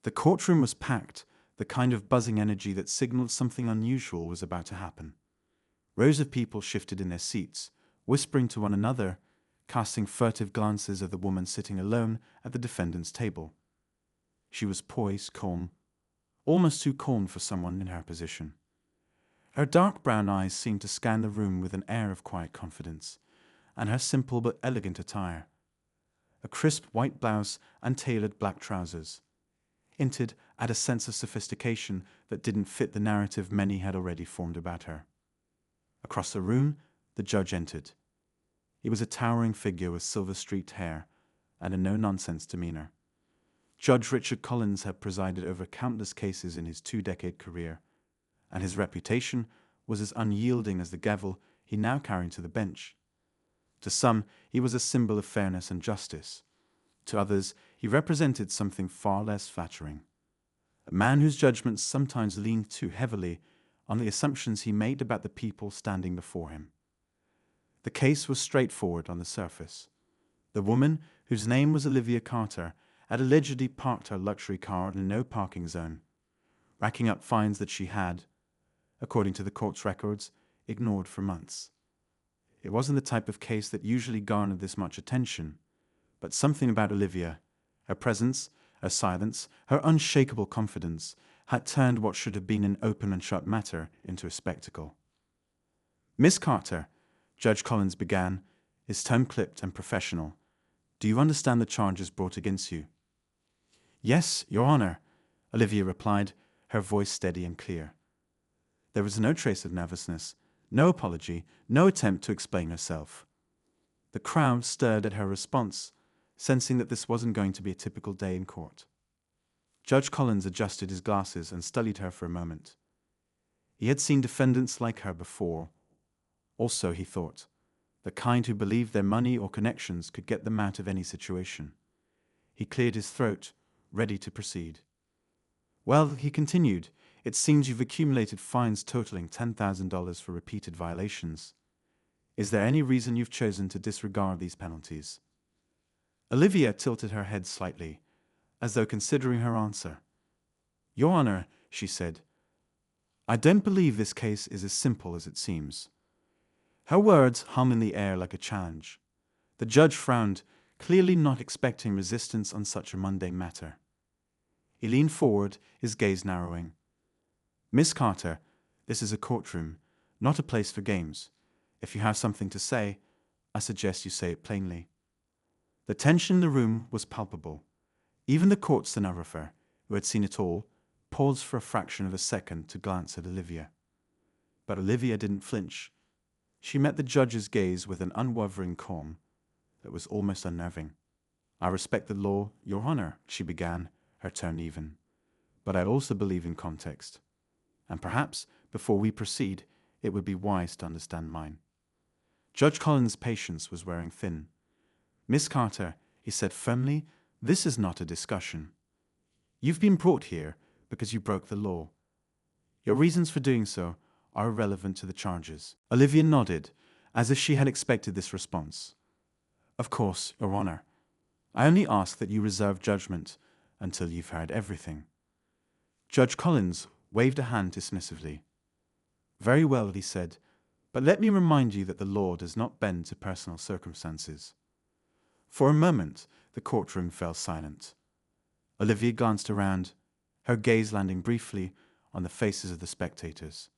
The courtroom was packed, the kind of buzzing energy that signaled something unusual was about to happen. Rows of people shifted in their seats, whispering to one another, casting furtive glances at the woman sitting alone at the defendant's table. She was poised, calm, almost too calm for someone in her position. Her dark brown eyes seemed to scan the room with an air of quiet confidence, and her simple but elegant attire, a crisp white blouse and tailored black trousers, hinted at a sense of sophistication that didn't fit the narrative many had already formed about her. Across the room, the judge entered. He was a towering figure with silver-streaked hair and a no-nonsense demeanor. Judge Richard Collins had presided over countless cases in his 2-decade career, and his reputation was as unyielding as the gavel he now carried to the bench. To some, he was a symbol of fairness and justice. To others, he represented something far less flattering. A man whose judgments sometimes leaned too heavily on the assumptions he made about the people standing before him. The case was straightforward on the surface. The woman, whose name was Olivia Carter, had allegedly parked her luxury car in a no-parking zone, racking up fines that she had, according to the court's records, ignored for months. It wasn't the type of case that usually garnered this much attention, but something about Olivia, her presence, her silence, her unshakable confidence, had turned what should have been an open and shut matter into a spectacle. "Miss Carter," Judge Collins began, his tone clipped and professional, "do you understand the charges brought against you?" "Yes, Your Honor," Olivia replied, her voice steady and clear. There was no trace of nervousness, no apology, no attempt to explain herself. The crowd stirred at her response, sensing that this wasn't going to be a typical day in court. Judge Collins adjusted his glasses and studied her for a moment. He had seen defendants like her before. Also, he thought, the kind who believed their money or connections could get them out of any situation. He cleared his throat, ready to proceed. "Well," he continued, "it seems you've accumulated fines totaling $10,000 for repeated violations. Is there any reason you've chosen to disregard these penalties?" Olivia tilted her head slightly, as though considering her answer. "Your Honor," she said, "I don't believe this case is as simple as it seems." Her words hung in the air like a challenge. The judge frowned, clearly not expecting resistance on such a mundane matter. He leaned forward, his gaze narrowing. "Miss Carter, this is a courtroom, not a place for games. If you have something to say, I suggest you say it plainly." The tension in the room was palpable. Even the court stenographer, who had seen it all, paused for a fraction of a second to glance at Olivia. But Olivia didn't flinch. She met the judge's gaze with an unwavering calm that was almost unnerving. "I respect the law, Your Honor," she began, her tone even. "But I also believe in context. And perhaps, before we proceed, it would be wise to understand mine." Judge Collins' patience was wearing thin. "Miss Carter," he said firmly, "this is not a discussion. You've been brought here because you broke the law. Your reasons for doing so are irrelevant to the charges." Olivia nodded, as if she had expected this response. "Of course, Your Honor. I only ask that you reserve judgment until you've heard everything." Judge Collins waved a hand dismissively. "Very well," he said, "but let me remind you that the law does not bend to personal circumstances." For a moment, the courtroom fell silent. Olivia glanced around, her gaze landing briefly on the faces of the spectators.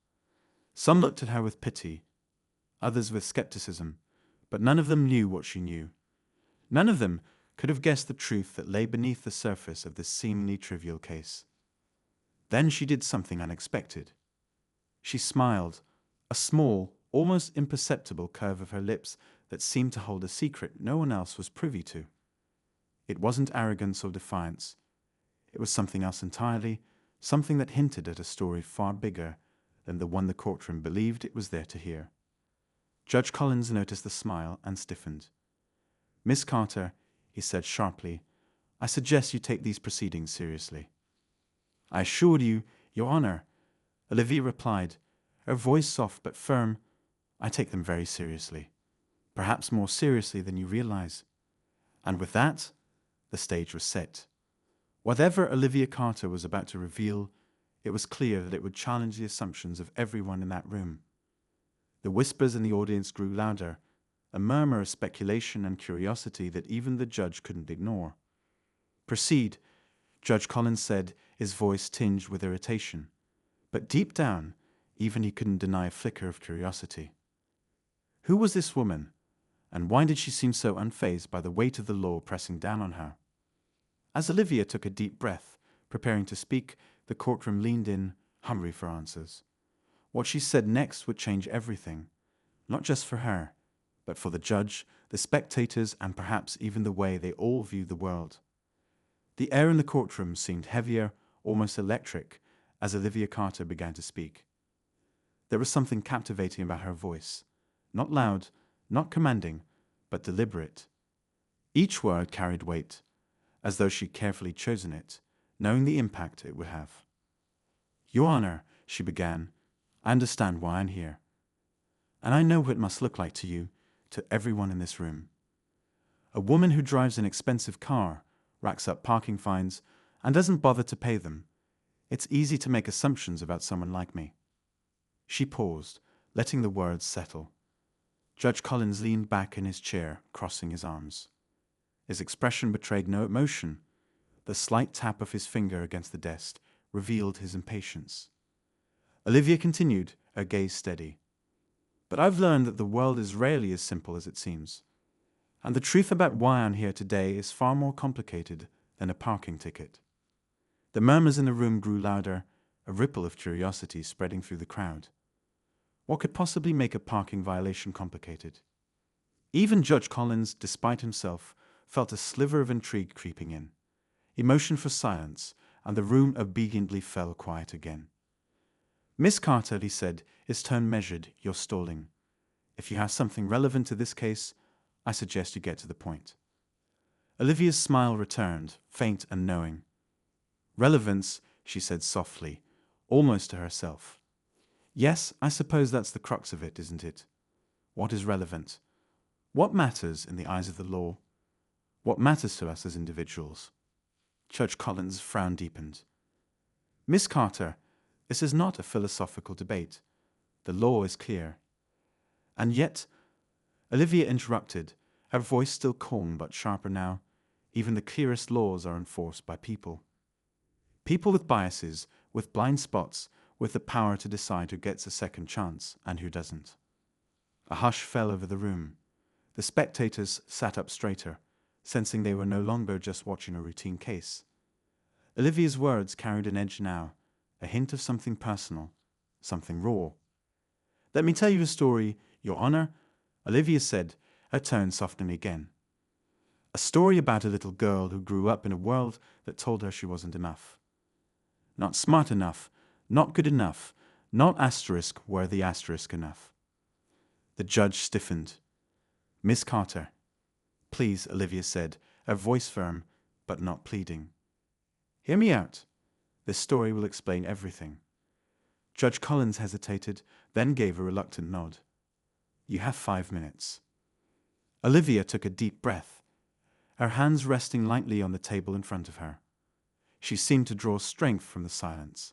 Some looked at her with pity, others with skepticism, but none of them knew what she knew. None of them could have guessed the truth that lay beneath the surface of this seemingly trivial case. Then she did something unexpected. She smiled, a small, almost imperceptible curve of her lips that seemed to hold a secret no one else was privy to. It wasn't arrogance or defiance. It was something else entirely, something that hinted at a story far bigger than the one the courtroom believed it was there to hear. Judge Collins noticed the smile and stiffened. "Miss Carter," he said sharply, "I suggest you take these proceedings seriously." "I assure you, Your Honor," Olivia replied, her voice soft but firm, "I take them very seriously. Perhaps more seriously than you realize." And with that, the stage was set. Whatever Olivia Carter was about to reveal, it was clear that it would challenge the assumptions of everyone in that room. The whispers in the audience grew louder, a murmur of speculation and curiosity that even the judge couldn't ignore. "Proceed," Judge Collins said, his voice tinged with irritation. But deep down, even he couldn't deny a flicker of curiosity. Who was this woman, and why did she seem so unfazed by the weight of the law pressing down on her? As Olivia took a deep breath, preparing to speak, the courtroom leaned in, hungry for answers. What she said next would change everything, not just for her, but for the judge, the spectators, and perhaps even the way they all viewed the world. The air in the courtroom seemed heavier, almost electric, as Olivia Carter began to speak. There was something captivating about her voice, not loud, not commanding, but deliberate. Each word carried weight, as though she'd carefully chosen it, knowing the impact it would have. "Your Honor," she began, "I understand why I'm here. And I know what it must look like to you, to everyone in this room. A woman who drives an expensive car, racks up parking fines, and doesn't bother to pay them. It's easy to make assumptions about someone like me." She paused, letting the words settle. Judge Collins leaned back in his chair, crossing his arms. His expression betrayed no emotion. The slight tap of his finger against the desk revealed his impatience. Olivia continued, her gaze steady. "But I've learned that the world is rarely as simple as it seems. And the truth about why I'm here today is far more complicated than a parking ticket." The murmurs in the room grew louder, a ripple of curiosity spreading through the crowd. What could possibly make a parking violation complicated? Even Judge Collins, despite himself, felt a sliver of intrigue creeping in. He motioned for silence, and the room obediently fell quiet again. "Miss Carter," he said, his tone measured, "you're stalling. If you have something relevant to this case, I suggest you get to the point." Olivia's smile returned, faint and knowing. "Relevance," she said softly, almost to herself. "Yes, I suppose that's the crux of it, isn't it? What is relevant? What matters in the eyes of the law? What matters to us as individuals?" Judge Collins' frown deepened. "Miss Carter, this is not a philosophical debate. The law is clear." "And yet," Olivia interrupted, her voice still calm but sharper now, "even the clearest laws are enforced by people. People with biases, with blind spots, with the power to decide who gets a second chance and who doesn't." A hush fell over the room. The spectators sat up straighter, sensing they were no longer just watching a routine case. Olivia's words carried an edge now, a hint of something personal, something raw. "Let me tell you a story, Your Honor," Olivia said, her tone softening again. "A story about a little girl who grew up in a world that told her she wasn't enough. Not smart enough, not good enough, not asterisk worthy asterisk enough." The judge stiffened. "Miss Carter." "Please," Olivia said, her voice firm, but not pleading. "Hear me out. This story will explain everything." Judge Collins hesitated, then gave a reluctant nod. "You have 5 minutes." Olivia took a deep breath, her hands resting lightly on the table in front of her. She seemed to draw strength from the silence,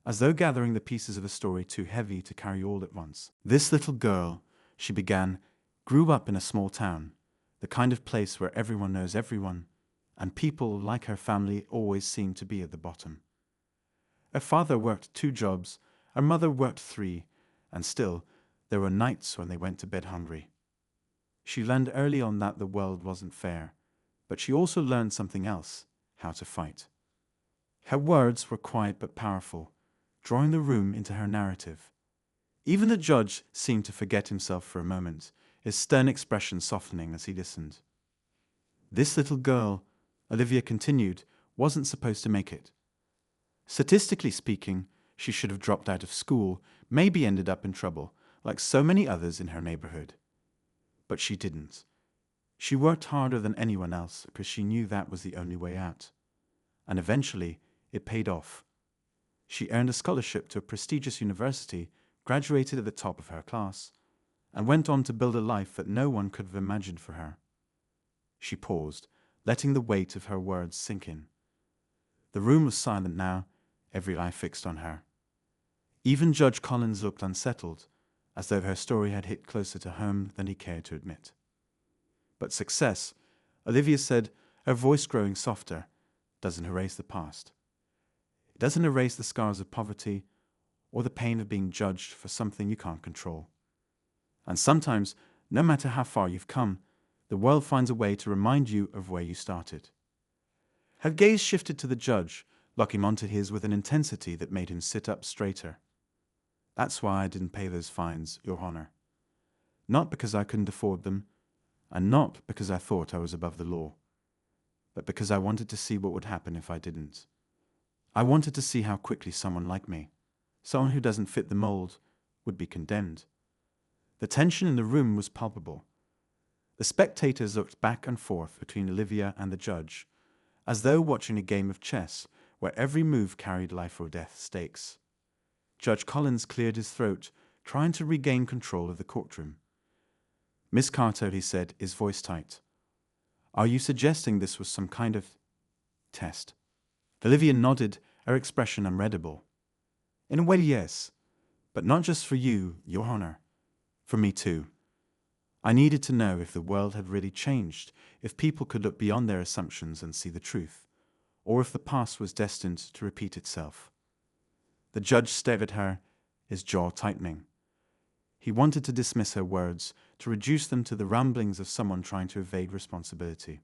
as though gathering the pieces of a story too heavy to carry all at once. "This little girl," she began, "grew up in a small town, the kind of place where everyone knows everyone, and people, like her family, always seem to be at the bottom. Her father worked 2 jobs, her mother worked 3, and still, there were nights when they went to bed hungry. She learned early on that the world wasn't fair, but she also learned something else, how to fight." Her words were quiet but powerful, drawing the room into her narrative. Even the judge seemed to forget himself for a moment, his stern expression softening as he listened. "This little girl," Olivia continued, "wasn't supposed to make it. Statistically speaking, she should have dropped out of school, maybe ended up in trouble, like so many others in her neighborhood. But she didn't. She worked harder than anyone else because she knew that was the only way out. And eventually, it paid off. She earned a scholarship to a prestigious university, graduated at the top of her class, and went on to build a life that no one could have imagined for her." She paused, letting the weight of her words sink in. The room was silent now, every eye fixed on her. Even Judge Collins looked unsettled, as though her story had hit closer to home than he cared to admit. But success, Olivia said, her voice growing softer, doesn't erase the past. It doesn't erase the scars of poverty or the pain of being judged for something you can't control. And sometimes, no matter how far you've come, the world finds a way to remind you of where you started. Her gaze shifted to the judge, locking onto his with an intensity that made him sit up straighter. That's why I didn't pay those fines, Your Honor. Not because I couldn't afford them, and not because I thought I was above the law, but because I wanted to see what would happen if I didn't. I wanted to see how quickly someone like me, someone who doesn't fit the mold, would be condemned. The tension in the room was palpable. The spectators looked back and forth between Olivia and the judge, as though watching a game of chess where every move carried life or death stakes. Judge Collins cleared his throat, trying to regain control of the courtroom. "Miss Carter," he said, his voice tight, "are you suggesting this was some kind of test?" Olivia nodded, her expression unreadable. "In a way, yes. But not just for you, Your Honor. For me too. I needed to know if the world had really changed, if people could look beyond their assumptions and see the truth, or if the past was destined to repeat itself." The judge stared at her, his jaw tightening. He wanted to dismiss her words, to reduce them to the ramblings of someone trying to evade responsibility.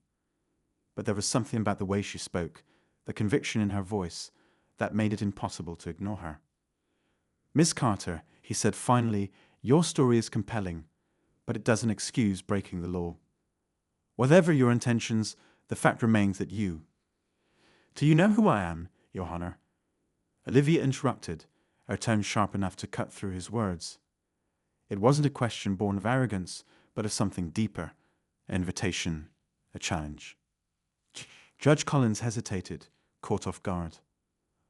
But there was something about the way she spoke, the conviction in her voice, that made it impossible to ignore her. "Miss Carter," he said finally, "your story is compelling, but it doesn't excuse breaking the law. Whatever your intentions, the fact remains that you—" "Do you know who I am, Your Honor?" Olivia interrupted, her tone sharp enough to cut through his words. It wasn't a question born of arrogance, but of something deeper, an invitation, a challenge. Judge Collins hesitated, caught off guard.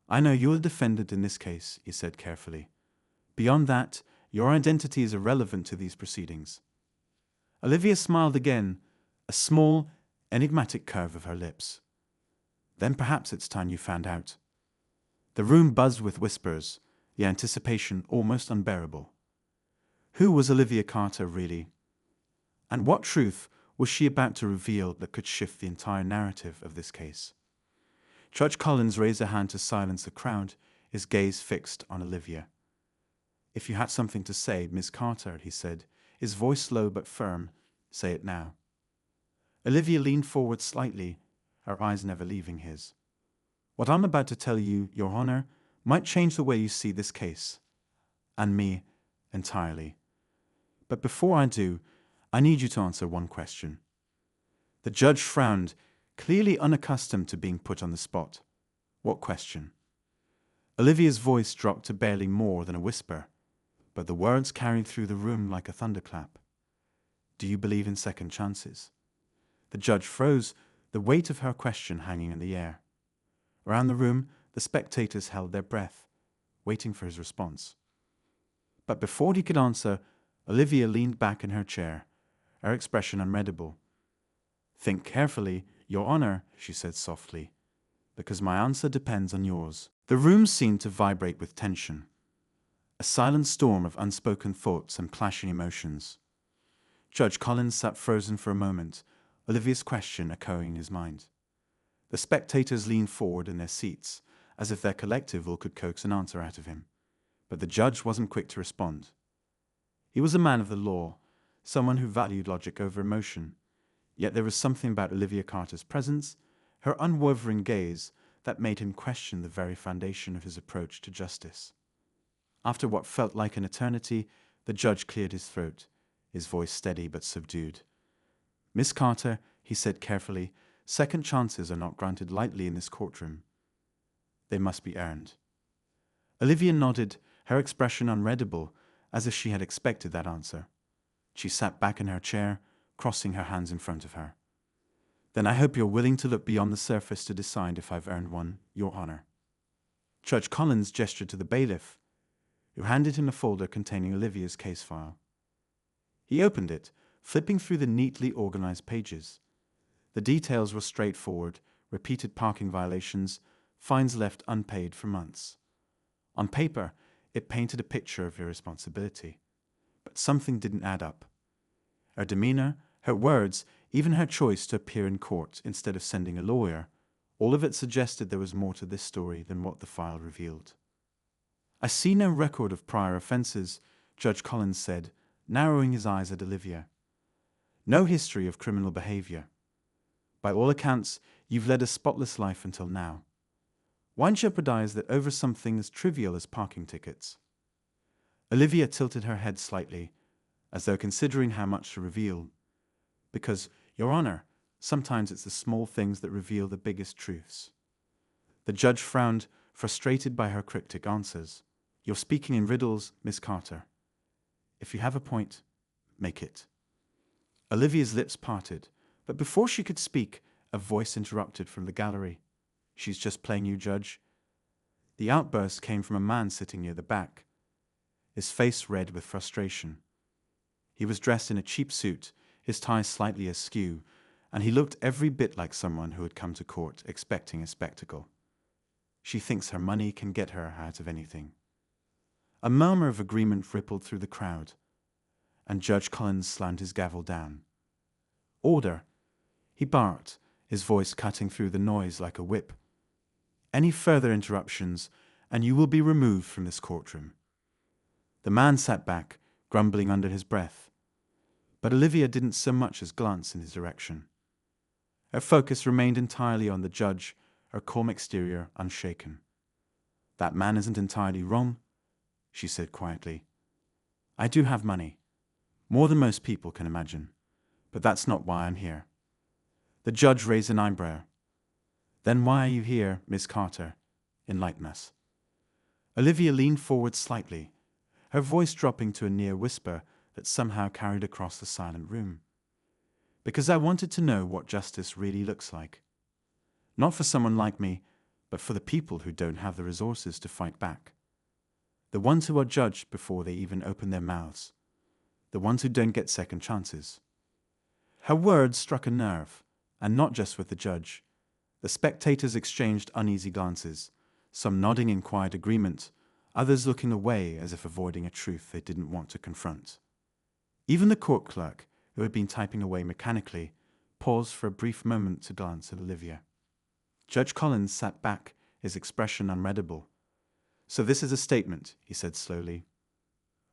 "I know you're the defendant in this case," he said carefully. "Beyond that, your identity is irrelevant to these proceedings." Olivia smiled again, a small, enigmatic curve of her lips. "Then perhaps it's time you found out." The room buzzed with whispers, the anticipation almost unbearable. Who was Olivia Carter really? And what truth was she about to reveal that could shift the entire narrative of this case? Judge Collins raised a hand to silence the crowd, his gaze fixed on Olivia. "If you had something to say, Miss Carter," he said, his voice low but firm, "say it now." Olivia leaned forward slightly, her eyes never leaving his. "What I'm about to tell you, Your Honor, might change the way you see this case, and me, entirely. But before I do, I need you to answer one question." The judge frowned, clearly unaccustomed to being put on the spot. "What question?" Olivia's voice dropped to barely more than a whisper, but the words carried through the room like a thunderclap. "Do you believe in second chances?" The judge froze, the weight of her question hanging in the air. Around the room, the spectators held their breath, waiting for his response. But before he could answer, Olivia leaned back in her chair, her expression unreadable. "Think carefully, Your Honor," she said softly, "because my answer depends on yours." The room seemed to vibrate with tension, a silent storm of unspoken thoughts and clashing emotions. Judge Collins sat frozen for a moment, Olivia's question echoing in his mind. The spectators leaned forward in their seats, as if their collective will could coax an answer out of him. But the judge wasn't quick to respond. He was a man of the law, someone who valued logic over emotion. Yet there was something about Olivia Carter's presence, her unwavering gaze, that made him question the very foundation of his approach to justice. After what felt like an eternity, the judge cleared his throat, his voice steady but subdued. "Miss Carter," he said carefully, "second chances are not granted lightly in this courtroom. They must be earned." Olivia nodded, her expression unreadable, as if she had expected that answer. She sat back in her chair, crossing her hands in front of her. "Then I hope you're willing to look beyond the surface to decide if I've earned one, Your Honor." Judge Collins gestured to the bailiff, who handed him a folder containing Olivia's case file. He opened it, flipping through the neatly organized pages. The details were straightforward: repeated parking violations, fines left unpaid for months. On paper, it painted a picture of irresponsibility. But something didn't add up. Her demeanor, her words, even her choice to appear in court instead of sending a lawyer, all of it suggested there was more to this story than what the file revealed. "I see no record of prior offenses," Judge Collins said, narrowing his eyes at Olivia. "No history of criminal behavior. By all accounts, you've led a spotless life until now. Why jeopardize that over something as trivial as parking tickets?" Olivia tilted her head slightly, as though considering how much to reveal. "Because, Your Honor, sometimes it's the small things that reveal the biggest truths." The judge frowned, frustrated by her cryptic answers. "You're speaking in riddles, Miss Carter. If you have a point, make it." Olivia's lips parted, but before she could speak, a voice interrupted from the gallery. "She's just playing you, Judge." The outburst came from a man sitting near the back, his face red with frustration. He was dressed in a cheap suit, his tie slightly askew, and he looked every bit like someone who had come to court expecting a spectacle. "She thinks her money can get her out of anything." A murmur of agreement rippled through the crowd, and Judge Collins slammed his gavel down. "Order!" he barked, his voice cutting through the noise like a whip. "Any further interruptions, and you will be removed from this courtroom." The man sat back, grumbling under his breath, but Olivia didn't so much as glance in his direction. Her focus remained entirely on the judge, her calm exterior unshaken. "That man isn't entirely wrong," she said quietly. "I do have money, more than most people can imagine, but that's not why I'm here." The judge raised an eyebrow. "Then why are you here, Miss Carter? Enlighten us." Olivia leaned forward slightly, her voice dropping to a near whisper that somehow carried across the silent room. "Because I wanted to know what justice really looks like. Not for someone like me, but for the people who don't have the resources to fight back. The ones who are judged before they even open their mouths. The ones who don't get second chances." Her words struck a nerve, and not just with the judge. The spectators exchanged uneasy glances, some nodding in quiet agreement, others looking away as if avoiding a truth they didn't want to confront. Even the court clerk, who had been typing away mechanically, paused for a brief moment to glance at Olivia. Judge Collins sat back, his expression unreadable. "So this is a statement," he said slowly.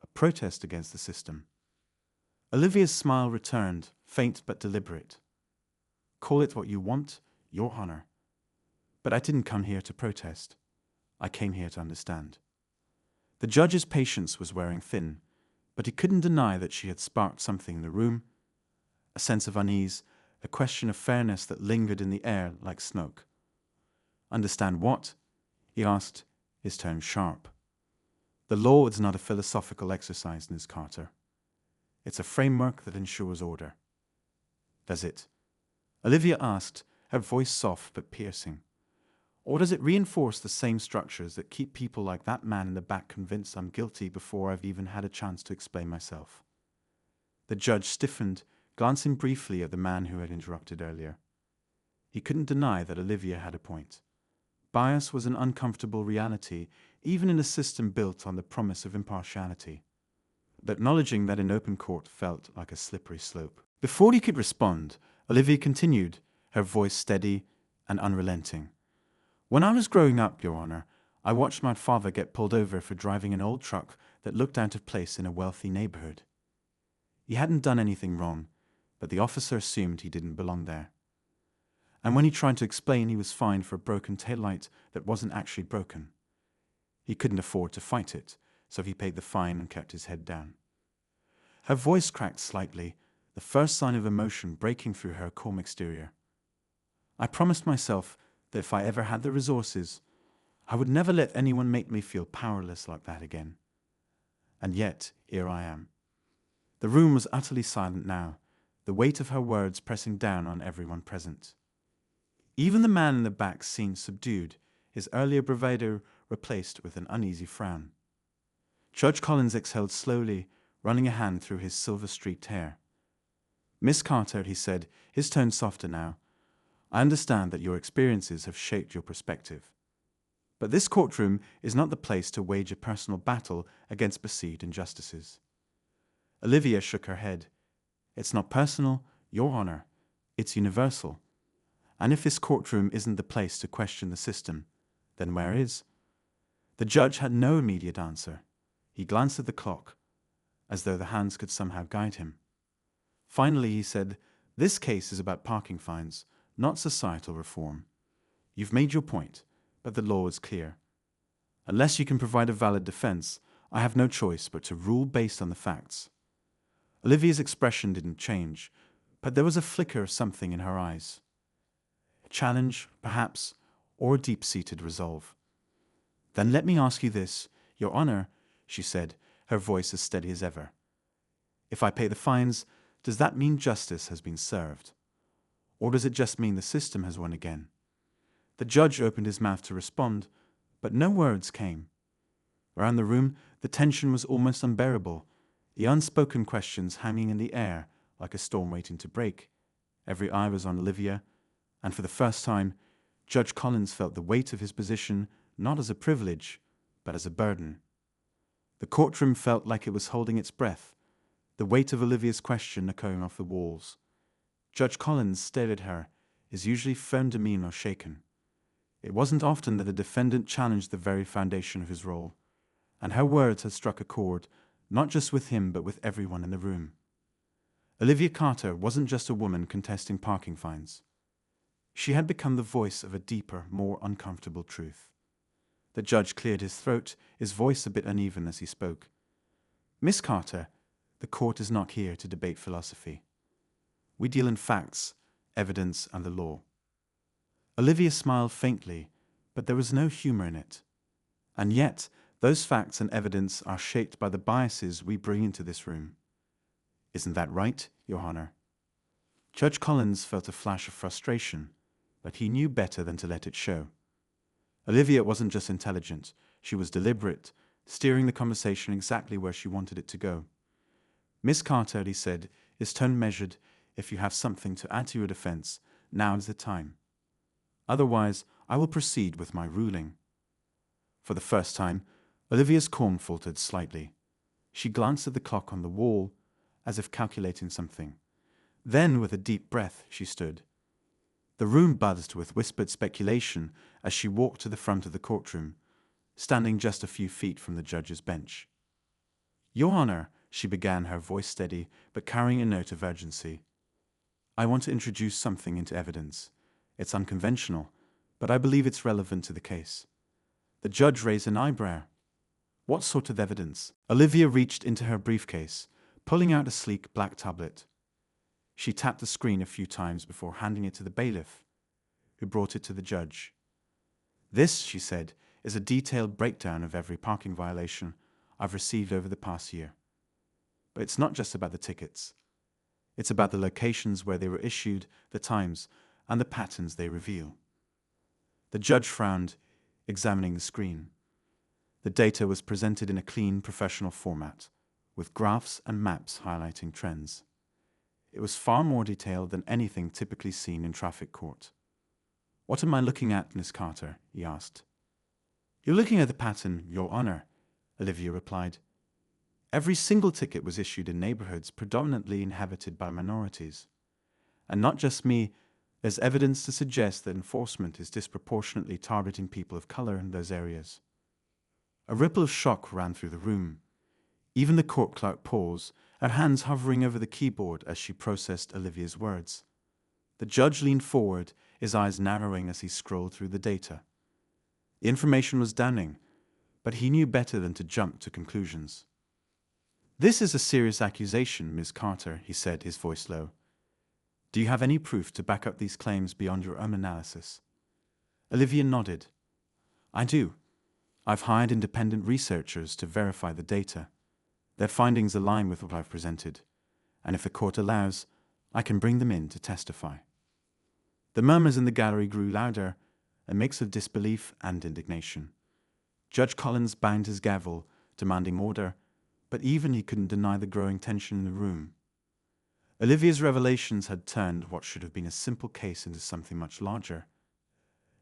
"A protest against the system." Olivia's smile returned, faint but deliberate. "Call it what you want, Your Honor. But I didn't come here to protest. I came here to understand." The judge's patience was wearing thin, but he couldn't deny that she had sparked something in the room, a sense of unease, a question of fairness that lingered in the air like smoke. "Understand what?" he asked, his tone sharp. "The law is not a philosophical exercise, Miss Carter. It's a framework that ensures order." "Does it?" Olivia asked, her voice soft but piercing. "Or does it reinforce the same structures that keep people like that man in the back convinced I'm guilty before I've even had a chance to explain myself?" The judge stiffened, glancing briefly at the man who had interrupted earlier. He couldn't deny that Olivia had a point. Bias was an uncomfortable reality, even in a system built on the promise of impartiality. But acknowledging that in open court felt like a slippery slope. Before he could respond, Olivia continued, her voice steady and unrelenting. "When I was growing up, Your Honor, I watched my father get pulled over for driving an old truck that looked out of place in a wealthy neighborhood. He hadn't done anything wrong, but the officer assumed he didn't belong there. And when he tried to explain, he was fined for a broken taillight that wasn't actually broken. He couldn't afford to fight it, so he paid the fine and kept his head down." Her voice cracked slightly, the first sign of emotion breaking through her calm exterior. "I promised myself that if I ever had the resources, I would never let anyone make me feel powerless like that again. And yet, here I am." The room was utterly silent now, the weight of her words pressing down on everyone present. Even the man in the back seemed subdued, his earlier bravado replaced with an uneasy frown. Judge Collins exhaled slowly, running a hand through his silver-streaked hair. "Miss Carter," he said, his tone softer now, "I understand that your experiences have shaped your perspective. But this courtroom is not the place to wage a personal battle against perceived injustices. Olivia shook her head. It's not personal, Your Honor. It's universal. And if this courtroom isn't the place to question the system, then where is? The judge had no immediate answer. He glanced at the clock, as though the hands could somehow guide him. Finally, he said, "This case is about parking fines, not societal reform. You've made your point, but the law is clear. Unless you can provide a valid defense, I have no choice but to rule based on the facts." Olivia's expression didn't change, but there was a flicker of something in her eyes. A challenge, perhaps, or a deep-seated resolve. "Then let me ask you this, Your Honor," she said, her voice as steady as ever. "If I pay the fines, does that mean justice has been served? Or does it just mean the system has won again?" The judge opened his mouth to respond, but no words came. Around the room, the tension was almost unbearable, the unspoken questions hanging in the air like a storm waiting to break. Every eye was on Olivia, and for the first time, Judge Collins felt the weight of his position not as a privilege, but as a burden. The courtroom felt like it was holding its breath, the weight of Olivia's question echoing off the walls. Judge Collins stared at her, his usually firm demeanor shaken. It wasn't often that a defendant challenged the very foundation of his role, and her words had struck a chord, not just with him but with everyone in the room. Olivia Carter wasn't just a woman contesting parking fines. She had become the voice of a deeper, more uncomfortable truth. The judge cleared his throat, his voice a bit uneven as he spoke. "Miss Carter, the court is not here to debate philosophy. We deal in facts, evidence, and the law." Olivia smiled faintly, but there was no humor in it. And yet, those facts and evidence are shaped by the biases we bring into this room. Isn't that right, Your Honor? Judge Collins felt a flash of frustration, but he knew better than to let it show. Olivia wasn't just intelligent, she was deliberate, steering the conversation exactly where she wanted it to go. "Miss Carter," he said, his tone measured, "if you have something to add to your defense, now is the time. Otherwise, I will proceed with my ruling." For the first time, Olivia's calm faltered slightly. She glanced at the clock on the wall, as if calculating something. Then, with a deep breath, she stood. The room buzzed with whispered speculation as she walked to the front of the courtroom, standing just a few feet from the judge's bench. "Your Honor," she began, her voice steady, but carrying a note of urgency. "I want to introduce something into evidence. It's unconventional, but I believe it's relevant to the case." The judge raised an eyebrow. "What sort of evidence?" Olivia reached into her briefcase, pulling out a sleek black tablet. She tapped the screen a few times before handing it to the bailiff, who brought it to the judge. "This," she said, "is a detailed breakdown of every parking violation I've received over the past year. But it's not just about the tickets. It's about the locations where they were issued, the times, and the patterns they reveal." The judge frowned, examining the screen. The data was presented in a clean, professional format, with graphs and maps highlighting trends. It was far more detailed than anything typically seen in traffic court. "What am I looking at, Miss Carter?" he asked. "You're looking at the pattern, Your Honor," Olivia replied. "Every single ticket was issued in neighborhoods predominantly inhabited by minorities. And not just me, there's evidence to suggest that enforcement is disproportionately targeting people of color in those areas." A ripple of shock ran through the room. Even the court clerk paused, her hands hovering over the keyboard as she processed Olivia's words. The judge leaned forward, his eyes narrowing as he scrolled through the data. The information was damning, but he knew better than to jump to conclusions. "This is a serious accusation, Ms. Carter," he said, his voice low. "Do you have any proof to back up these claims beyond your own analysis?" Olivia nodded. "I do. I've hired independent researchers to verify the data. Their findings align with what I've presented, and if the court allows, I can bring them in to testify." The murmurs in the gallery grew louder, a mix of disbelief and indignation. Judge Collins banged his gavel, demanding order, but even he couldn't deny the growing tension in the room. Olivia's revelations had turned what should have been a simple case into something much larger.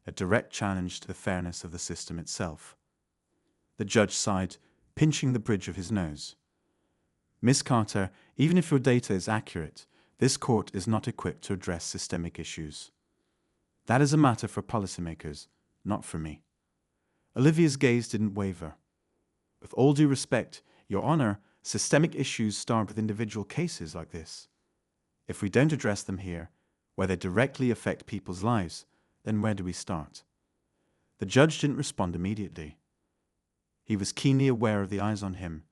a direct challenge to the fairness of the system itself. The judge sighed, pinching the bridge of his nose. Miss Carter, even if your data is accurate, this court is not equipped to address systemic issues. That is a matter for policymakers, not for me. Olivia's gaze didn't waver. With all due respect, Your Honor, systemic issues start with individual cases like this. If we don't address them here, where they directly affect people's lives, then where do we start? The judge didn't respond immediately. He was keenly aware of the eyes on him,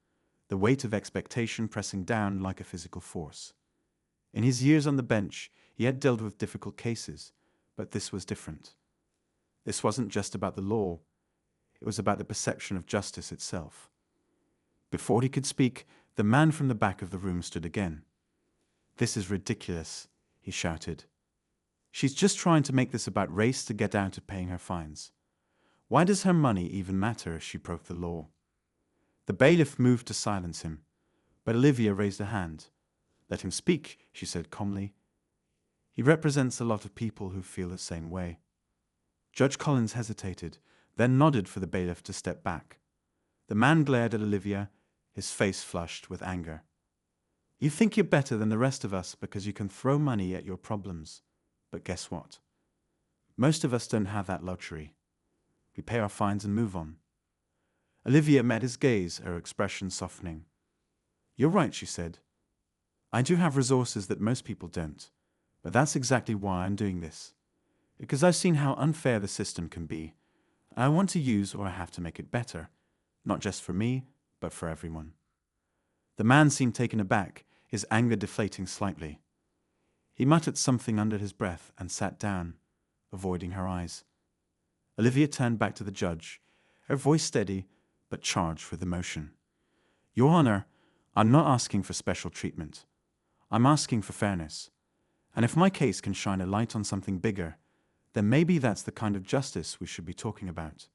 the weight of expectation pressing down like a physical force. In his years on the bench, he had dealt with difficult cases, but this was different. This wasn't just about the law. It was about the perception of justice itself. Before he could speak, the man from the back of the room stood again. "This is ridiculous," he shouted. "She's just trying to make this about race to get out of paying her fines. Why does her money even matter if she broke the law?" The bailiff moved to silence him, but Olivia raised a hand. "Let him speak," she said calmly. "He represents a lot of people who feel the same way." Judge Collins hesitated, then nodded for the bailiff to step back. The man glared at Olivia, his face flushed with anger. "You think you're better than the rest of us because you can throw money at your problems. But guess what? Most of us don't have that luxury. We pay our fines and move on." Olivia met his gaze, her expression softening. "You're right," she said. "I do have resources that most people don't, but that's exactly why I'm doing this. Because I've seen how unfair the system can be. I want to use or I have to make it better, not just for me, but for everyone." The man seemed taken aback, his anger deflating slightly. He muttered something under his breath and sat down, avoiding her eyes. Olivia turned back to the judge, her voice steady but charged with emotion. "Your Honor, I'm not asking for special treatment. I'm asking for fairness. And if my case can shine a light on something bigger, then maybe that's the kind of justice we should be talking about."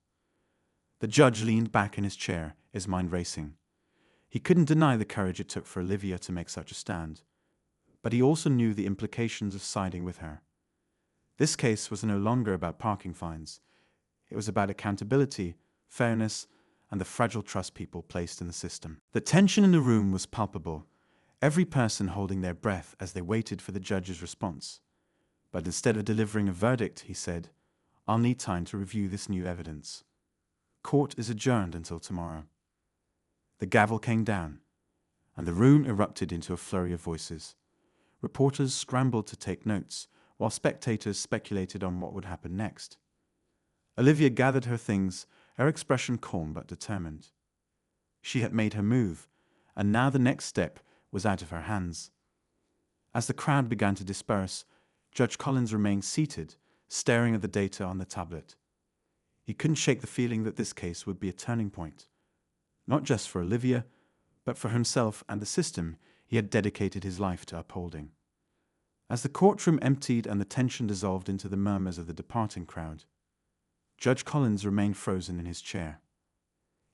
The judge leaned back in his chair, his mind racing. He couldn't deny the courage it took for Olivia to make such a stand, but he also knew the implications of siding with her. This case was no longer about parking fines. It was about accountability, fairness, and the fragile trust people placed in the system. The tension in the room was palpable, every person holding their breath as they waited for the judge's response. But instead of delivering a verdict, he said, "I'll need time to review this new evidence. Court is adjourned until tomorrow." The gavel came down, and the room erupted into a flurry of voices. Reporters scrambled to take notes, while spectators speculated on what would happen next. Olivia gathered her things, her expression calm but determined. She had made her move, and now the next step was out of her hands. As the crowd began to disperse, Judge Collins remained seated, staring at the data on the tablet. He couldn't shake the feeling that this case would be a turning point, not just for Olivia, but for himself and the system he had dedicated his life to upholding. As the courtroom emptied and the tension dissolved into the murmurs of the departing crowd, Judge Collins remained frozen in his chair.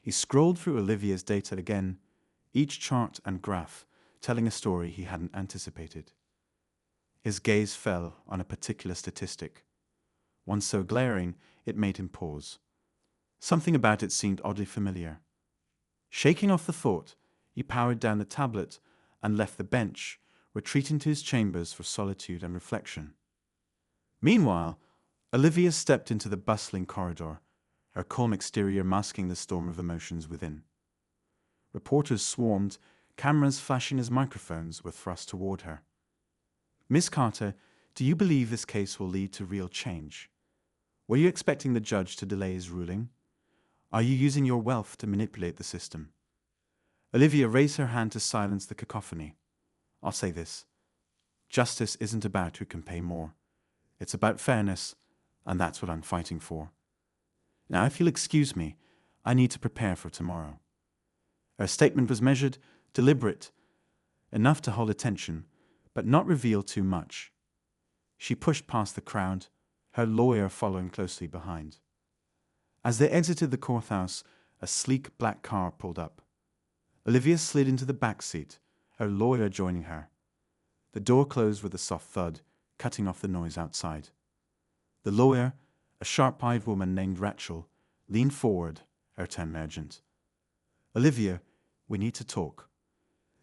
He scrolled through Olivia's data again, each chart and graph telling a story he hadn't anticipated. His gaze fell on a particular statistic, one so glaring it made him pause. Something about it seemed oddly familiar. Shaking off the thought, he powered down the tablet and left the bench, retreating to his chambers for solitude and reflection. Meanwhile, Olivia stepped into the bustling corridor, her calm exterior masking the storm of emotions within. Reporters swarmed, cameras flashing as microphones were thrust toward her. "Miss Carter, do you believe this case will lead to real change? Were you expecting the judge to delay his ruling? Are you using your wealth to manipulate the system?" Olivia raised her hand to silence the cacophony. "I'll say this. Justice isn't about who can pay more. It's about fairness, and that's what I'm fighting for. Now, if you'll excuse me, I need to prepare for tomorrow." Her statement was measured, deliberate, enough to hold attention, but not reveal too much. She pushed past the crowd, her lawyer following closely behind. As they exited the courthouse, a sleek black car pulled up. Olivia slid into the back seat, her lawyer joining her. The door closed with a soft thud, cutting off the noise outside. The lawyer, A sharp-eyed woman named Rachel leaned forward, her tone urgent. Olivia, we need to talk.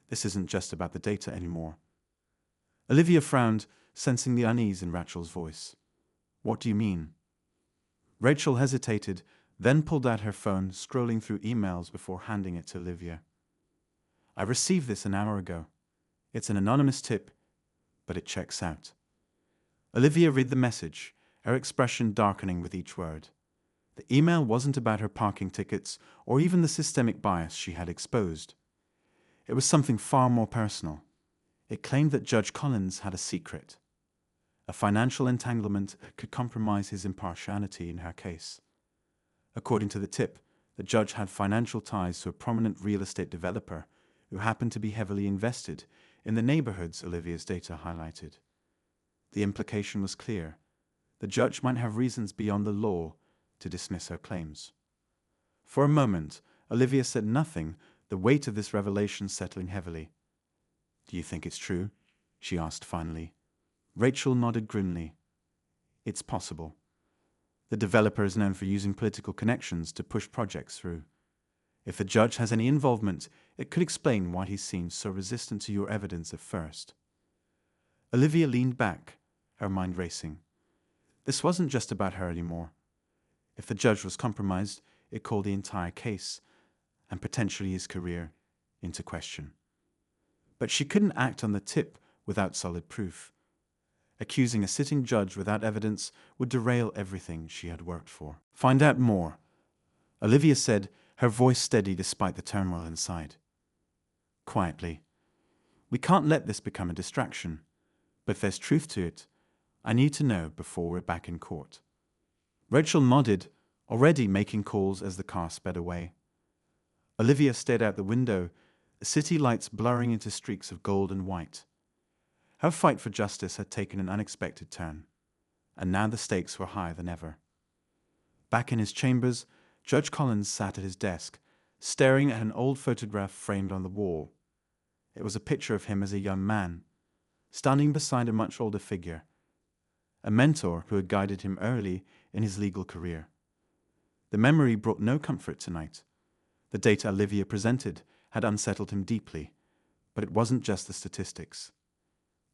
This isn't just about the data anymore. Olivia frowned, sensing the unease in Rachel's voice. What do you mean? Rachel hesitated, then pulled out her phone, scrolling through emails before handing it to Olivia. I received this an hour ago. It's an anonymous tip, but it checks out. Olivia read the message, her expression darkening with each word. The email wasn't about her parking tickets or even the systemic bias she had exposed. It was something far more personal. It claimed that Judge Collins had a secret. A financial entanglement could compromise his impartiality in her case. According to the tip, the judge had financial ties to a prominent real estate developer who happened to be heavily invested in the neighborhoods Olivia's data highlighted. The implication was clear. The judge might have reasons beyond the law to dismiss her claims. For a moment, Olivia said nothing, the weight of this revelation settling heavily. Do you think it's true? She asked finally. Rachel nodded grimly. It's possible. The developer is known for using political connections to push projects through. If the judge has any involvement, it could explain why he seemed so resistant to your evidence at first. Olivia leaned back, her mind racing. This wasn't just about her anymore. If the judge was compromised, it called the entire case, and potentially his career, into question. But she couldn't act on the tip without solid proof. Accusing a sitting judge without evidence would derail everything she had worked for. Find out more, Olivia said, her voice steady despite the turmoil inside. Quietly. We can't let this become a distraction, but if there's truth to it, I need to know before we're back in court. Rachel nodded, already making calls as the car sped away. Olivia stared out the window, the city lights blurring into streaks of gold and white. Her fight for justice had taken an unexpected turn, and now the stakes were higher than ever. Back in his chambers, Judge Collins sat at his desk, staring at an old photograph framed on the wall. It was a picture of him as a young man, standing beside a much older figure, a mentor who had guided him early in his legal career. The memory brought no comfort tonight. The data Olivia presented had unsettled him deeply, but it wasn't just the statistics.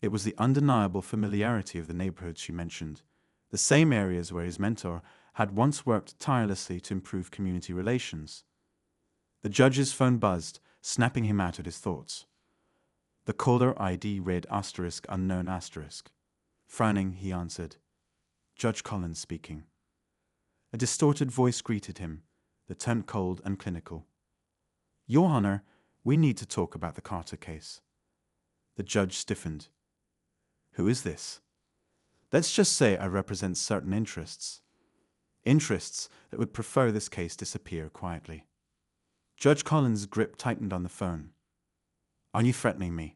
It was the undeniable familiarity of the neighborhoods she mentioned, the same areas where his mentor had once worked tirelessly to improve community relations. The judge's phone buzzed, snapping him out of his thoughts. The caller ID read *unknown*. Frowning, he answered, Judge Collins speaking. A distorted voice greeted him, the tone cold and clinical. Your Honor, we need to talk about the Carter case. The judge stiffened. Who is this? Let's just say I represent certain interests. Interests that would prefer this case disappear quietly. Judge Collins' grip tightened on the phone. Are you threatening me?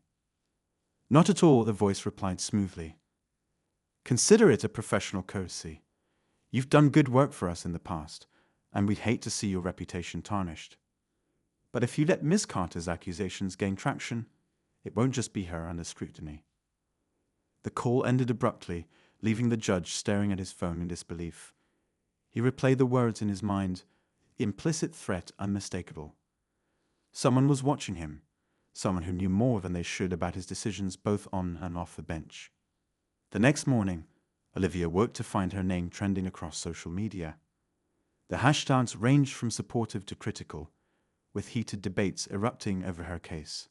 Not at all, the voice replied smoothly. Consider it a professional courtesy. You've done good work for us in the past, and we'd hate to see your reputation tarnished. But if you let Miss Carter's accusations gain traction, it won't just be her under scrutiny. The call ended abruptly, leaving the judge staring at his phone in disbelief. He replayed the words in his mind, implicit threat unmistakable. Someone was watching him, someone who knew more than they should about his decisions both on and off the bench. The next morning, Olivia woke to find her name trending across social media. The hashtags ranged from supportive to critical, with heated debates erupting over her case.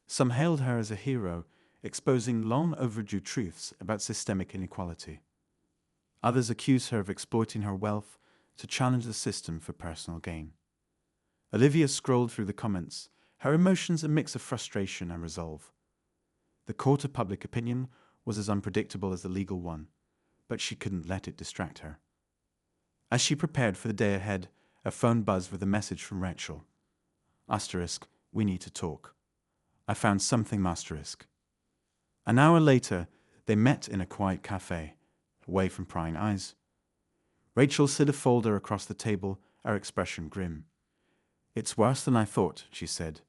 Some hailed her as a hero, exposing long overdue truths about systemic inequality. Others accused her of exploiting her wealth to challenge the system for personal gain. Olivia scrolled through the comments, her emotions a mix of frustration and resolve. The court of public opinion was as unpredictable as the legal one, but she couldn't let it distract her. As she prepared for the day ahead, her phone buzzed with a message from Rachel. We need to talk. I found something, *. An hour later, they met in a quiet cafe, away from prying eyes. Rachel slid a folder across the table, her expression grim. It's worse than I thought, she said.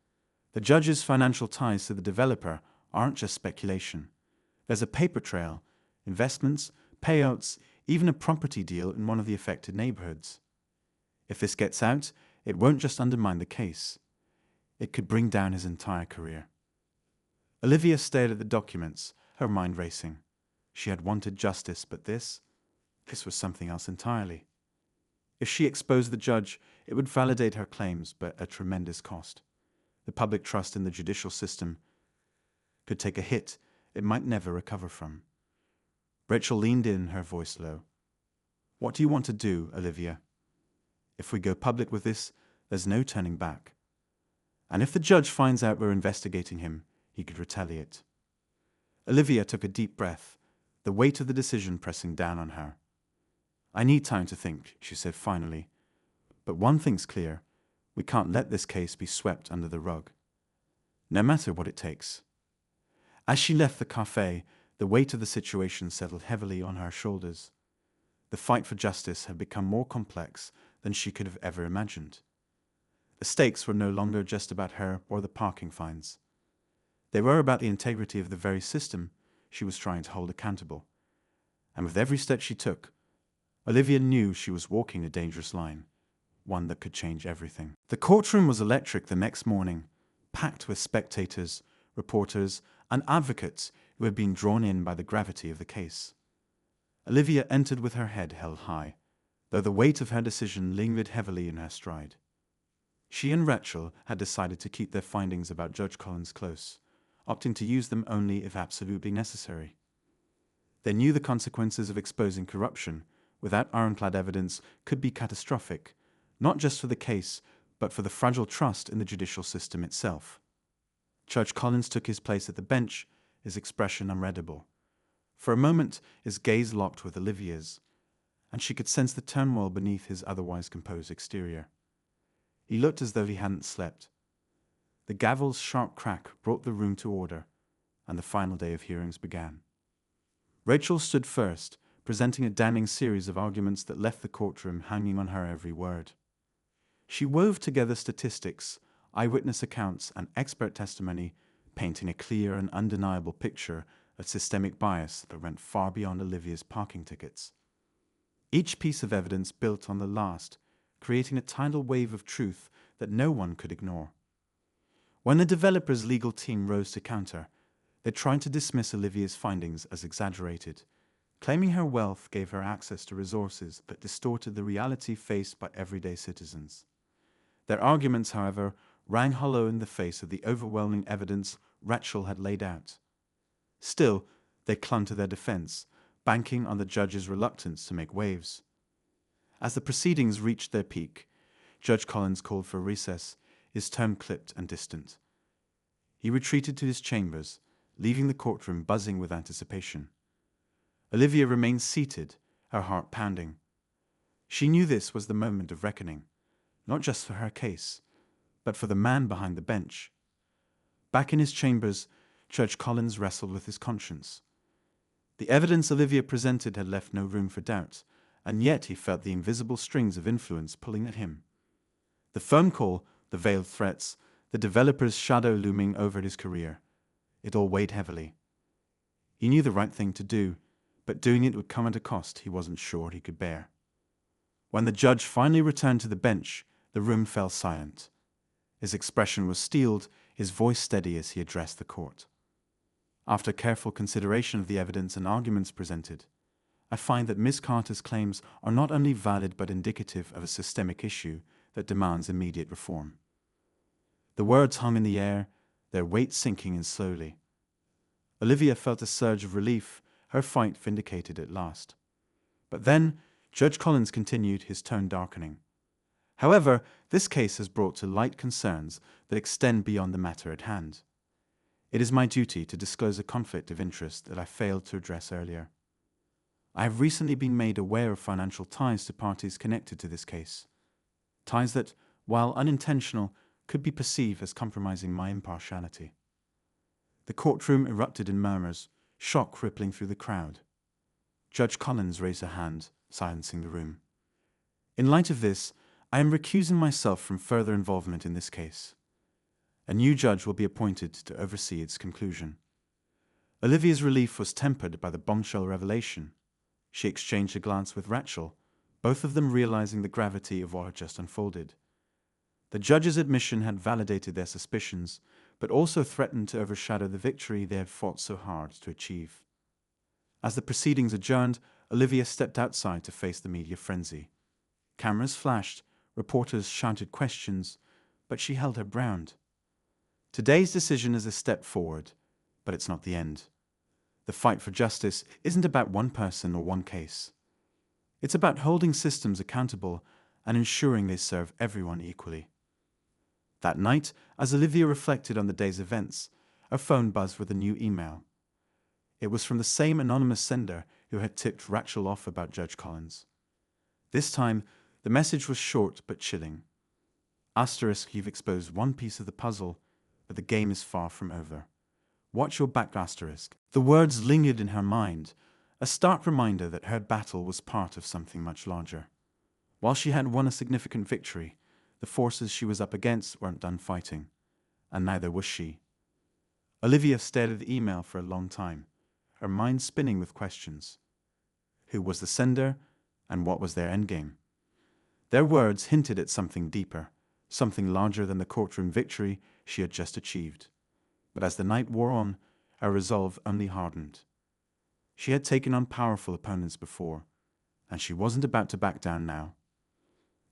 The judge's financial ties to the developer aren't just speculation. There's a paper trail, investments, payouts, even a property deal in one of the affected neighborhoods. If this gets out, it won't just undermine the case. It could bring down his entire career. Olivia stared at the documents, her mind racing. She had wanted justice, but this was something else entirely. If she exposed the judge, it would validate her claims, but at a tremendous cost. The public trust in the judicial system could take a hit it might never recover from. Rachel leaned in, her voice low. "What do you want to do, Olivia? If we go public with this, there's no turning back. And if the judge finds out we're investigating him, he could retaliate." Olivia took a deep breath, the weight of the decision pressing down on her. "I need time to think," she said finally. "But one thing's clear. We can't let this case be swept under the rug. No matter what it takes." As she left the cafe, the weight of the situation settled heavily on her shoulders. The fight for justice had become more complex than she could have ever imagined. The stakes were no longer just about her or the parking fines. They were about the integrity of the very system she was trying to hold accountable. And with every step she took, Olivia knew she was walking a dangerous line, one that could change everything. The courtroom was electric the next morning, packed with spectators, reporters, and advocates who had been drawn in by the gravity of the case. Olivia entered with her head held high, though the weight of her decision lingered heavily in her stride. She and Rachel had decided to keep their findings about Judge Collins close, opting to use them only if absolutely necessary. They knew the consequences of exposing corruption without ironclad evidence could be catastrophic, not just for the case, but for the fragile trust in the judicial system itself. Judge Collins took his place at the bench, his expression unreadable. For a moment, his gaze locked with Olivia's, and she could sense the turmoil beneath his otherwise composed exterior. He looked as though he hadn't slept. The gavel's sharp crack brought the room to order, and the final day of hearings began. Rachel stood first, presenting a damning series of arguments that left the courtroom hanging on her every word. She wove together statistics, eyewitness accounts, and expert testimony, painting a clear and undeniable picture of systemic bias that went far beyond Olivia's parking tickets. Each piece of evidence built on the last, creating a tidal wave of truth that no one could ignore. When the developer's legal team rose to counter, they tried to dismiss Olivia's findings as exaggerated, claiming her wealth gave her access to resources that distorted the reality faced by everyday citizens. Their arguments, however, rang hollow in the face of the overwhelming evidence Rachel had laid out. Still, they clung to their defense, banking on the judge's reluctance to make waves. As the proceedings reached their peak, Judge Collins called for a recess, his tone clipped and distant. He retreated to his chambers, leaving the courtroom buzzing with anticipation. Olivia remained seated, her heart pounding. She knew this was the moment of reckoning, not just for her case, but for the man behind the bench. Back in his chambers, Judge Collins wrestled with his conscience. The evidence Olivia presented had left no room for doubt, and yet he felt the invisible strings of influence pulling at him. The phone call, the veiled threats, the developer's shadow looming over his career. It all weighed heavily. He knew the right thing to do, but doing it would come at a cost he wasn't sure he could bear. When the judge finally returned to the bench, the room fell silent. His expression was steeled, his voice steady as he addressed the court. After careful consideration of the evidence and arguments presented, I find that Ms. Carter's claims are not only valid but indicative of a systemic issue that demands immediate reform. The words hung in the air, their weight sinking in slowly. Olivia felt a surge of relief, her fight vindicated at last. But then, Judge Collins continued, his tone darkening. However, this case has brought to light concerns that extend beyond the matter at hand. It is my duty to disclose a conflict of interest that I failed to address earlier. I have recently been made aware of financial ties to parties connected to this case. Ties that, while unintentional, could be perceived as compromising my impartiality. The courtroom erupted in murmurs, shock rippling through the crowd. Judge Collins raised a hand, silencing the room. In light of this, I am recusing myself from further involvement in this case. A new judge will be appointed to oversee its conclusion. Olivia's relief was tempered by the bombshell revelation. She exchanged a glance with Rachel, both of them realizing the gravity of what had just unfolded. The judge's admission had validated their suspicions, but also threatened to overshadow the victory they had fought so hard to achieve. As the proceedings adjourned, Olivia stepped outside to face the media frenzy. Cameras flashed, reporters shouted questions, but she held her ground. Today's decision is a step forward, but it's not the end. The fight for justice isn't about one person or one case. It's about holding systems accountable and ensuring they serve everyone equally. That night, as Olivia reflected on the day's events, her phone buzzed with a new email. It was from the same anonymous sender who had tipped Rachel off about Judge Collins. This time, the message was short but chilling. Asterisk, you've exposed one piece of the puzzle, but the game is far from over. Watch your back, asterisk. The words lingered in her mind, a stark reminder that her battle was part of something much larger. While she had won a significant victory, the forces she was up against weren't done fighting, and neither was she. Olivia stared at the email for a long time, her mind spinning with questions. Who was the sender, and what was their endgame? Their words hinted at something deeper, something larger than the courtroom victory she had just achieved. But as the night wore on, her resolve only hardened. She had taken on powerful opponents before, and she wasn't about to back down now.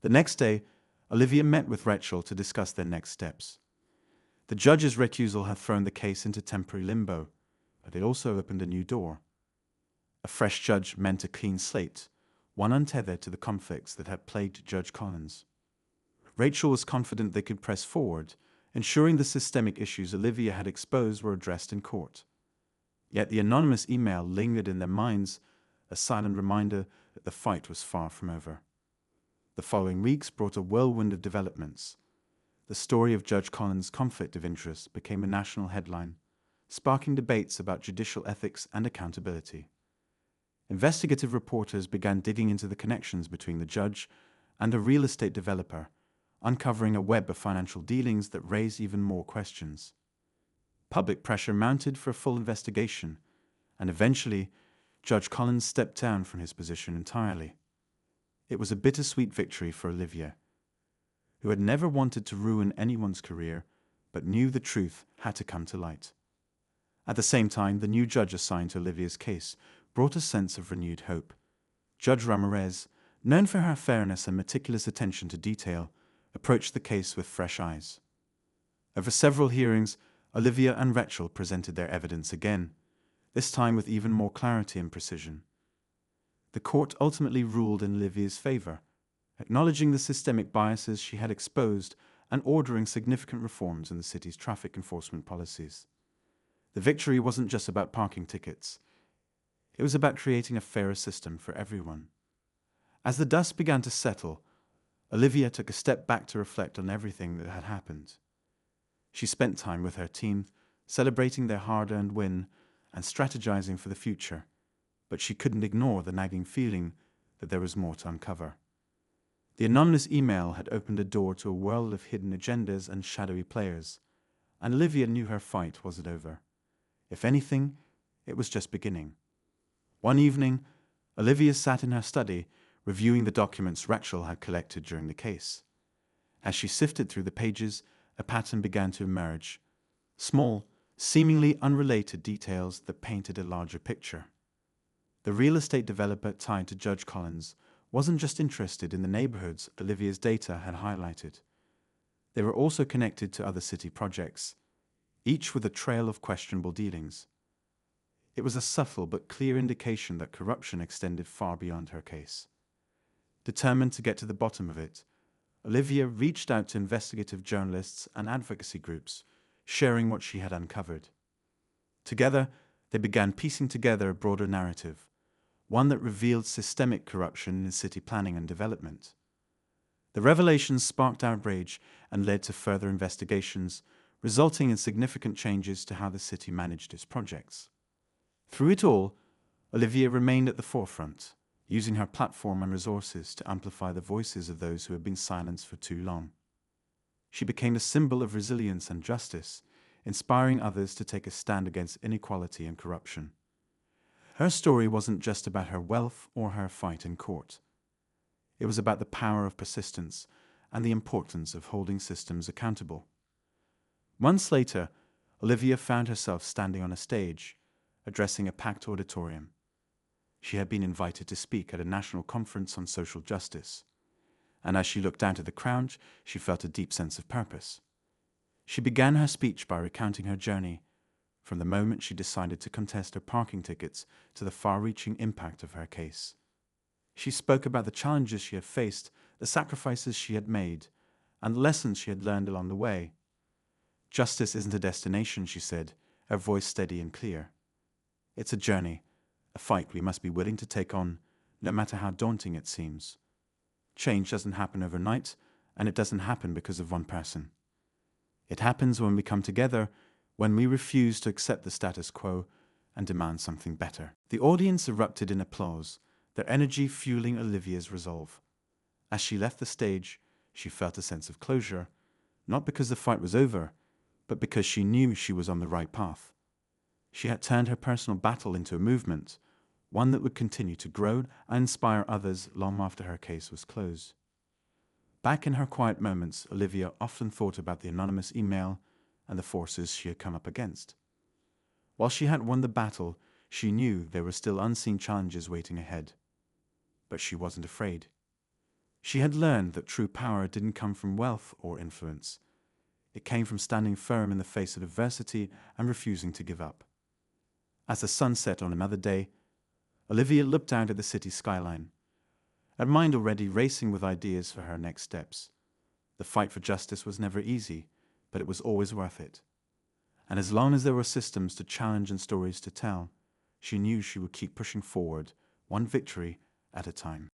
The next day, Olivia met with Rachel to discuss their next steps. The judge's recusal had thrown the case into temporary limbo, but it also opened a new door. A fresh judge meant a clean slate, one untethered to the conflicts that had plagued Judge Collins. Rachel was confident they could press forward, ensuring the systemic issues Olivia had exposed were addressed in court. Yet the anonymous email lingered in their minds, a silent reminder that the fight was far from over. The following weeks brought a whirlwind of developments. The story of Judge Collins' conflict of interest became a national headline, sparking debates about judicial ethics and accountability. Investigative reporters began digging into the connections between the judge and a real estate developer, uncovering a web of financial dealings that raised even more questions. Public pressure mounted for a full investigation, and eventually, Judge Collins stepped down from his position entirely. It was a bittersweet victory for Olivia, who had never wanted to ruin anyone's career, but knew the truth had to come to light. At the same time, the new judge assigned to Olivia's case brought a sense of renewed hope. Judge Ramirez, known for her fairness and meticulous attention to detail, approached the case with fresh eyes. Over several hearings, Olivia and Rachel presented their evidence again, this time with even more clarity and precision. The court ultimately ruled in Olivia's favor, acknowledging the systemic biases she had exposed and ordering significant reforms in the city's traffic enforcement policies. The victory wasn't just about parking tickets. It was about creating a fairer system for everyone. As the dust began to settle, Olivia took a step back to reflect on everything that had happened. She spent time with her team, celebrating their hard-earned win and strategizing for the future, but she couldn't ignore the nagging feeling that there was more to uncover. The anonymous email had opened a door to a world of hidden agendas and shadowy players, and Olivia knew her fight wasn't over. If anything, it was just beginning. One evening, Olivia sat in her study, reviewing the documents Rachel had collected during the case. As she sifted through the pages, a pattern began to emerge. Small, seemingly unrelated details that painted a larger picture. The real estate developer tied to Judge Collins wasn't just interested in the neighborhoods Olivia's data had highlighted. They were also connected to other city projects, each with a trail of questionable dealings. It was a subtle but clear indication that corruption extended far beyond her case. Determined to get to the bottom of it, Olivia reached out to investigative journalists and advocacy groups, sharing what she had uncovered. Together, they began piecing together a broader narrative, one that revealed systemic corruption in city planning and development. The revelations sparked outrage and led to further investigations, resulting in significant changes to how the city managed its projects. Through it all, Olivia remained at the forefront, using her platform and resources to amplify the voices of those who had been silenced for too long. She became a symbol of resilience and justice, inspiring others to take a stand against inequality and corruption. Her story wasn't just about her wealth or her fight in court. It was about the power of persistence and the importance of holding systems accountable. Months later, Olivia found herself standing on a stage, addressing a packed auditorium. She had been invited to speak at a national conference on social justice, and as she looked out at the crowd, she felt a deep sense of purpose. She began her speech by recounting her journey, from the moment she decided to contest her parking tickets to the far-reaching impact of her case. She spoke about the challenges she had faced, the sacrifices she had made, and the lessons she had learned along the way. Justice isn't a destination, she said, her voice steady and clear. It's a journey, a fight we must be willing to take on, no matter how daunting it seems. Change doesn't happen overnight, and it doesn't happen because of one person. It happens when we come together, when we refuse to accept the status quo and demand something better. The audience erupted in applause, their energy fueling Olivia's resolve. As she left the stage, she felt a sense of closure, not because the fight was over, but because she knew she was on the right path. She had turned her personal battle into a movement, one that would continue to grow and inspire others long after her case was closed. Back in her quiet moments, Olivia often thought about the anonymous email and the forces she had come up against. While she had won the battle, she knew there were still unseen challenges waiting ahead. But she wasn't afraid. She had learned that true power didn't come from wealth or influence. It came from standing firm in the face of adversity and refusing to give up. As the sun set on another day, Olivia looked out at the city skyline, her mind already racing with ideas for her next steps. The fight for justice was never easy, but it was always worth it. And as long as there were systems to challenge and stories to tell, she knew she would keep pushing forward, one victory at a time.